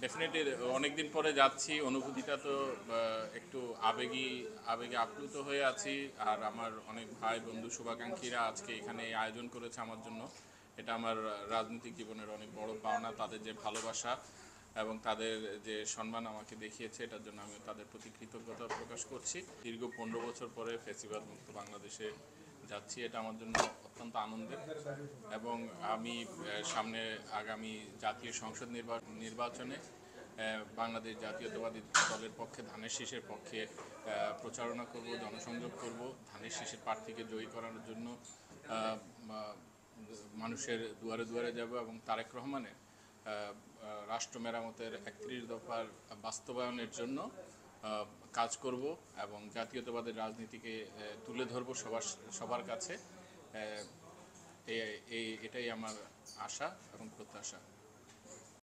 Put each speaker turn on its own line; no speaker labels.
Definitely অনেকদিন পরে যাচ্ছি, অনুভূতিটা তো একটু আবেগে আপ্লুত হয়ে আছি। আর আমার অনেক ভাই বন্ধু শুভাকাঙ্ক্ষীরা আজকে এখানে এই আয়োজন করেছে আমার জন্য। এটা আমার রাজনৈতিক জীবনের অনেক বড় পাওনা। তাদের যে ভালোবাসা এবং তাদের যে সম্মান আমাকে দেখিয়েছে, এটার জন্য আমি তাদের প্রতি কৃতজ্ঞতা প্রকাশ করছি। দীর্ঘ 15 বছর পরে ফ্যাসিবাদ মুক্ত বাংলাদেশে যাচ্ছি, এটা আমার জন্য অত্যন্ত আনন্দের। এবং আমি সামনে আগামী জাতীয় সংসদ নির্বাচনে বাংলাদেশ জাতীয়তাবাদী দলের পক্ষে, ধানের শীষের পক্ষে প্রচারণা করব, জনসংযোগ করব। ধানের শীষের প্রার্থীকে জয়ী করানোর জন্য মানুষের দুয়ারে দুয়ারে যাব এবং তারেক রহমানের রাষ্ট্র মেরামতের 31 দফার বাস্তবায়নের জন্য কাজ করব এবং জাতীয়তাবাদের রাজনীতিকে তুলে ধরব সবার কাছে। এটাই আমার আশা এবং প্রত্যাশা।